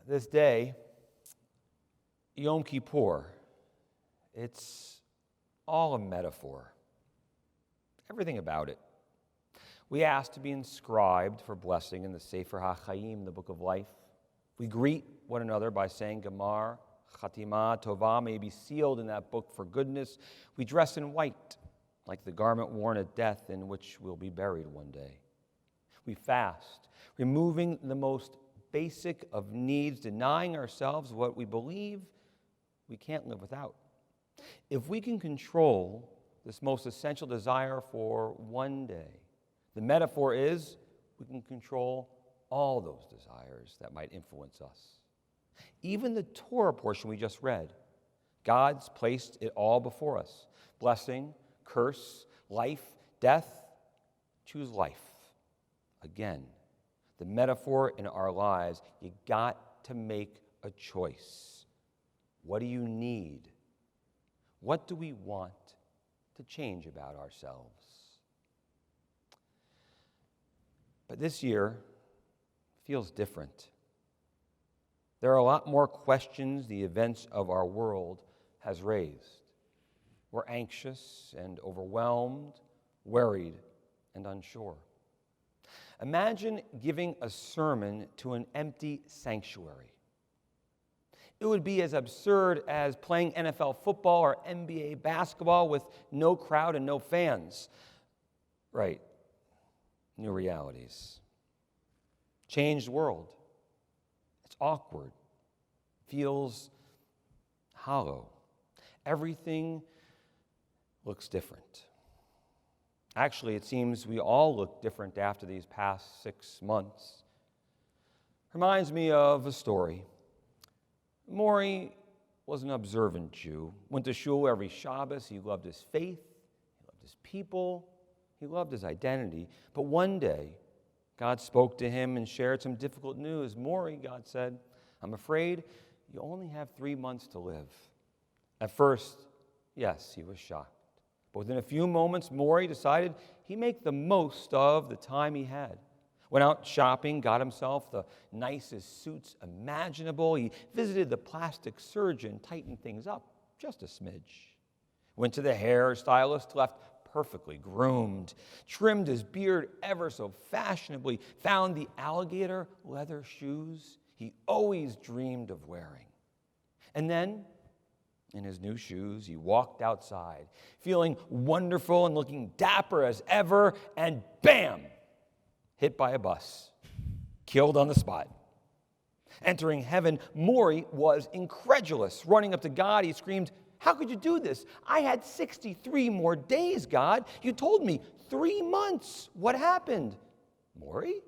This day, Yom Kippur, it's all a metaphor. Everything about it. We ask to be inscribed for blessing in the Sefer HaChaim, the Book of Life. We greet one another by saying Gemar, Chatima, Tovah may be sealed in that book for goodness. We dress in white, like the garment worn at death in which we'll be buried one day. We fast, removing the most basic of needs, denying ourselves what we believe we can't live without. If we can control this most essential desire for one day, the metaphor is we can control all those desires that might influence us. Even the Torah portion we just read, God's placed it all before us. Blessing, curse, life, death. Choose life. Again, the metaphor in our lives, you got to make a choice. What do you need? What do we want to change about ourselves? But this year feels different. There are a lot more questions the events of our world has raised. We're anxious and overwhelmed, worried and unsure. Imagine giving a sermon to an empty sanctuary. It would be as absurd as playing NFL football or NBA basketball with no crowd and no fans. Right. New realities. Changed world. It's awkward. Feels hollow. Everything looks different. Actually, it seems we all look different after these past 6 months. Reminds me of a story. Maury was an observant Jew. Went to shul every Shabbos. He loved his faith. He loved his people. He loved his identity. But one day, God spoke to him and shared some difficult news. Maury, God said, I'm afraid you only have 3 months to live. At first, yes, he was shocked. But within a few moments, Maury decided he'd make the most of the time he had. Went out shopping, got himself the nicest suits imaginable. He visited the plastic surgeon, tightened things up just a smidge. Went to the hairstylist, left perfectly groomed, trimmed his beard ever so fashionably, found the alligator leather shoes he always dreamed of wearing. And then, in his new shoes, he walked outside, feeling wonderful and looking dapper as ever, and bam! Hit by a bus, killed on the spot. Entering heaven, Maury was incredulous. Running up to God, he screamed, how could you do this? I had 63 more days, God. You told me 3 months. What happened? Maury?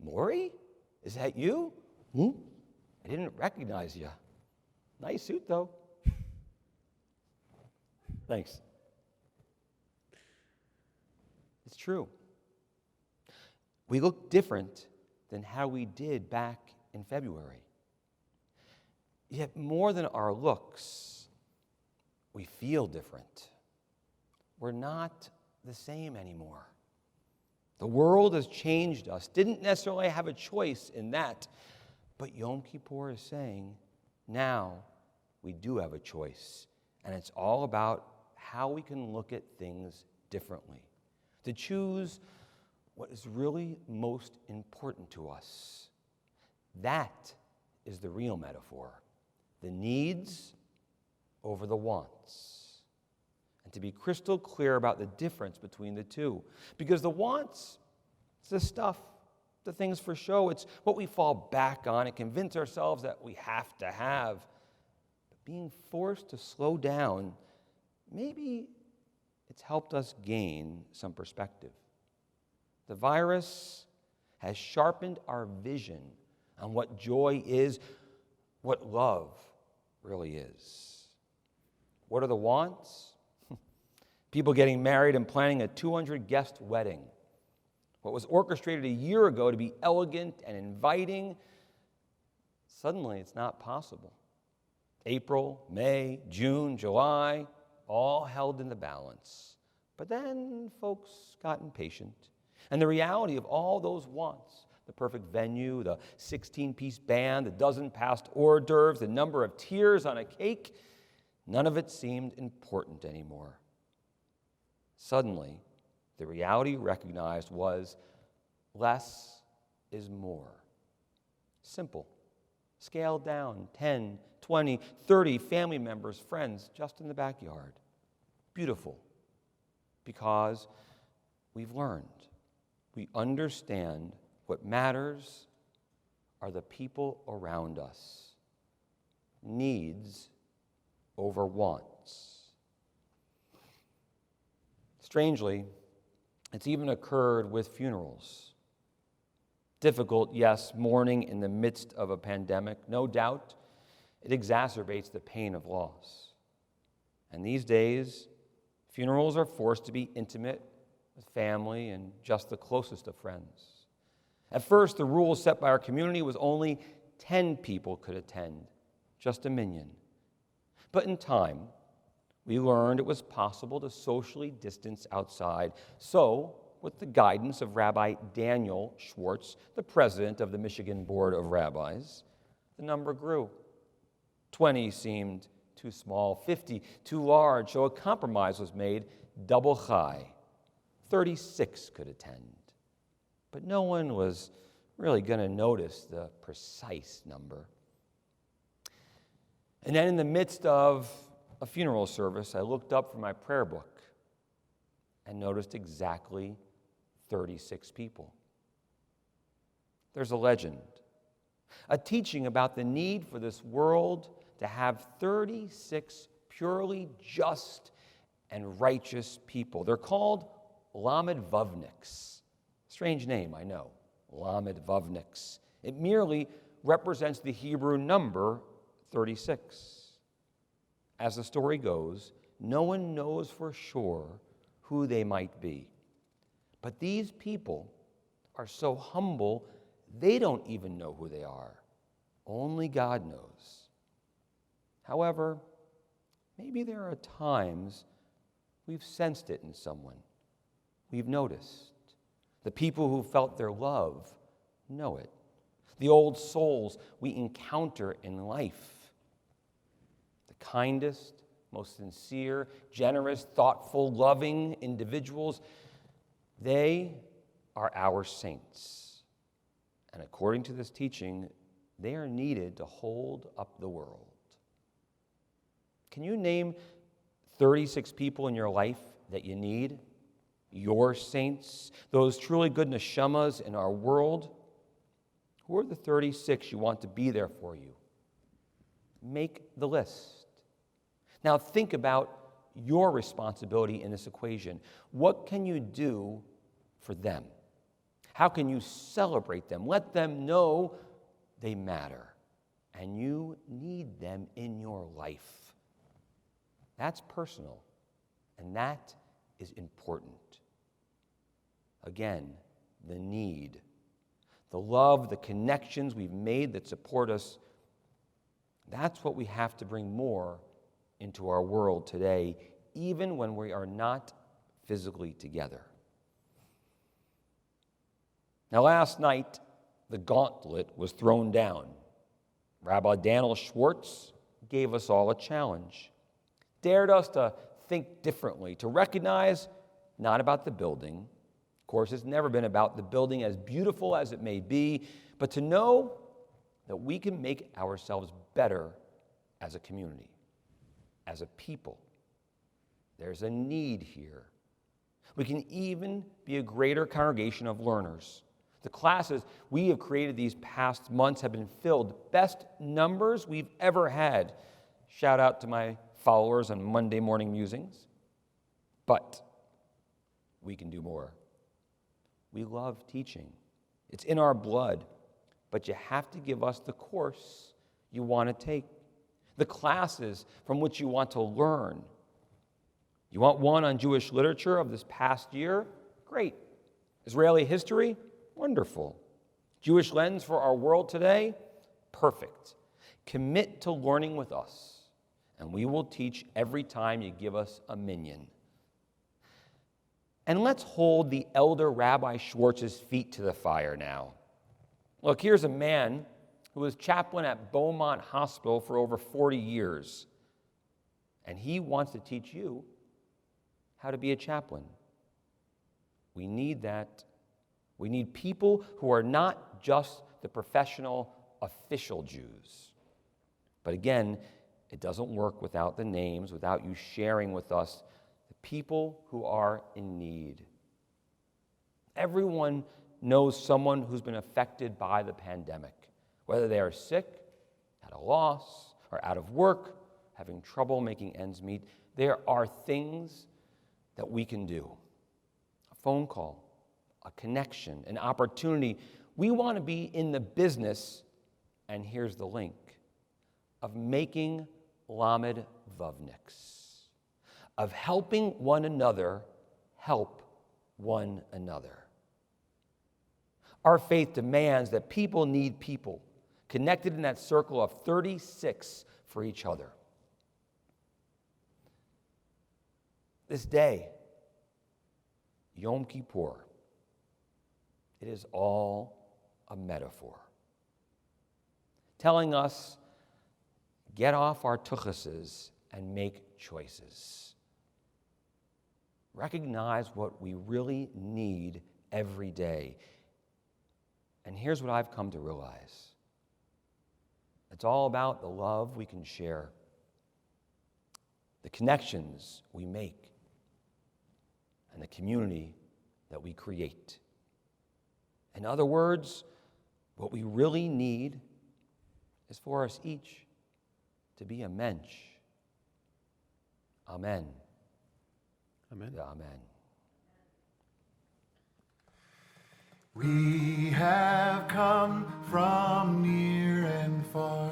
Maury? Is that you? I didn't recognize you. Nice suit, though. Thanks. It's true. We look different than how we did back in February. Yet more than our looks, we feel different. We're not the same anymore. The world has changed us. Didn't necessarily have a choice in that. But Yom Kippur is saying, now we do have a choice. And it's all about how we can look at things differently. To choose what is really most important to us. That is the real metaphor. The needs over the wants. And to be crystal clear about the difference between the two. Because the wants, it's the stuff, the things for show. It's what we fall back on and convince ourselves that we have to have. But being forced to slow down, maybe it's helped us gain some perspective. The virus has sharpened our vision on what joy is, what love really is. What are the wants? People getting married and planning a 200-guest wedding. What was orchestrated a year ago to be elegant and inviting, suddenly it's not possible. April, May, June, July, all held in the balance. But then folks got impatient. And the reality of all those wants, the perfect venue, the 16-piece band, the dozen passed hors d'oeuvres, the number of tiers on a cake. None of it seemed important anymore. Suddenly, the reality recognized was less is more. Simple. Scaled down, 10, 20, 30 family members, friends, just in the backyard. Beautiful. Because we've learned, we understand what matters are the people around us. Needs over wants. Strangely, it's even occurred with funerals. Difficult, yes, mourning in the midst of a pandemic. No doubt, it exacerbates the pain of loss. And these days, funerals are forced to be intimate with family and just the closest of friends. At first, the rule set by our community was only 10 people could attend, just a minyan. But in time, we learned it was possible to socially distance outside. So, with the guidance of Rabbi Daniel Schwartz, the president of the Michigan Board of Rabbis, the number grew. 20 seemed too small, 50 too large, so a compromise was made, double chai. 36 could attend. But no one was really going to notice the precise number. And then in the midst of a funeral service, I looked up from my prayer book and noticed exactly 36 people. There's a legend, a teaching about the need for this world to have 36 purely just and righteous people. They're called Lamed Vavniks. Strange name, I know, Lamed Vavniks. It merely represents the Hebrew number 36. As the story goes, no one knows for sure who they might be. But these people are so humble, they don't even know who they are. Only God knows. However, maybe there are times we've sensed it in someone. We've noticed. The people who felt their love know it. The old souls we encounter in life. The kindest, most sincere, generous, thoughtful, loving individuals, they are our saints. And according to this teaching, they are needed to hold up the world. Can you name 36 people in your life that you need? Your saints, those truly good neshamas in our world? Who are the 36 you want to be there for you? Make the list. Now think about your responsibility in this equation. What can you do for them? How can you celebrate them? Let them know they matter and you need them in your life. That's personal, and that is important. Again, the need, the love, the connections we've made that support us, that's what we have to bring more into our world today, even when we are not physically together. Now, last night, the gauntlet was thrown down. Rabbi Daniel Schwartz gave us all a challenge, dared us to think differently, to recognize not about the building. Of course, it's never been about the building, as beautiful as it may be, but to know that we can make ourselves better as a community, as a people. There's a need here. We can even be a greater congregation of learners. The classes we have created these past months have been filled. Best numbers we've ever had. Shout out to my followers on Monday Morning Musings. But we can do more. We love teaching. It's in our blood. But you have to give us the course you want to take, the classes from which you want to learn. You want one on Jewish literature of this past year? Great. Israeli history? Wonderful. Jewish lens for our world today? Perfect. Commit to learning with us, and we will teach every time you give us a minyan. And let's hold the elder Rabbi Schwartz's feet to the fire now. Look, here's a man who was chaplain at Beaumont Hospital for over 40 years, and he wants to teach you how to be a chaplain. We need that. We need people who are not just the professional, official Jews. But again, it doesn't work without the names, without you sharing with us the people who are in need. Everyone knows someone who's been affected by the pandemic, whether they are sick, at a loss, or out of work, having trouble making ends meet. There are things that we can do. A phone call, a connection, an opportunity. We want to be in the business, and here's the link, of making lamed vavniks, of helping one another help one another. Our faith demands that people need people, connected in that circle of 36 for each other. This day, Yom Kippur, it is all a metaphor, telling us, get off our tuchuses and make choices. Recognize what we really need every day. And here's what I've come to realize. It's all about the love we can share, the connections we make, and the community that we create. In other words, what we really need is for us each to be a mensch. Amen. Amen. Amen. We have come from near and far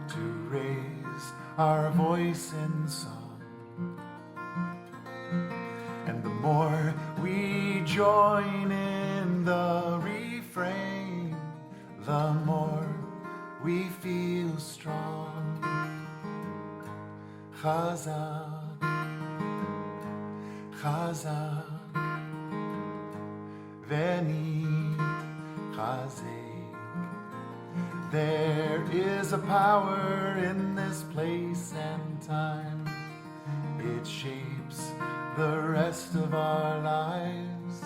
to raise our voice in song. And the more we join in the refrain, the more we feel strong. Chazak, Chazak, Veni Chazek. There is a power in this place and time. It shapes the rest of our lives.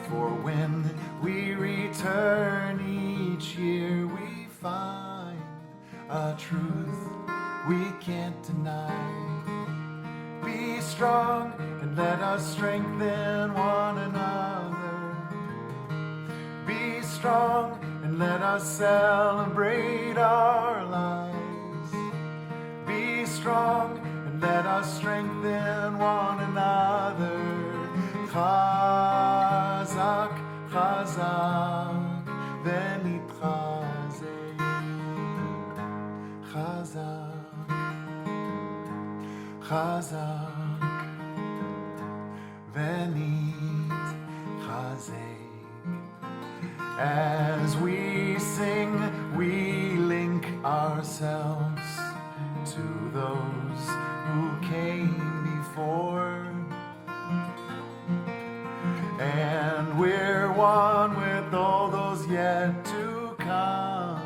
For when we return each year, we find a truth we can't deny. Be strong and let us strengthen one another. Be strong and let us celebrate our lives. Be strong and let us strengthen one another. Chazak, Chazak, v'nitchazek. Chazak, Chazak, v'nitchazek. As we sing, we link ourselves to those who came before. And we're one with all those yet to come.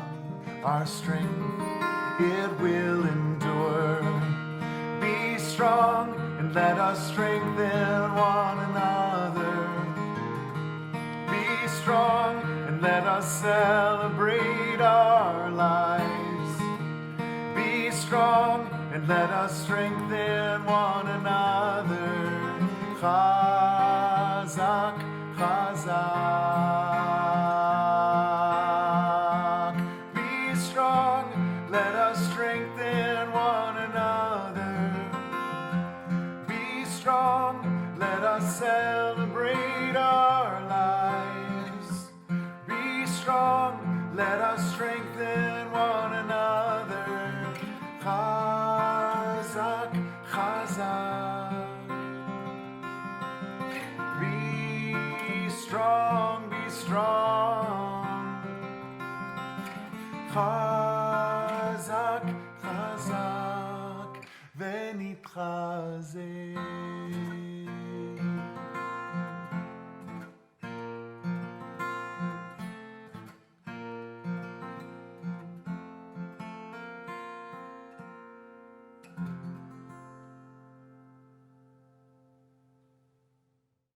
Our strength, it will endure. Be strong and let us strengthen one another. Be strong and let us celebrate our lives. Be strong and let us strengthen one another. Chazak, Chazak. Be strong, let us strengthen one another. Be strong, let us celebrate our lives. Be strong, let us strengthen one another. Chazak, Chazak. Be strong, be strong. Chazak, Chazak, v'nitchazek.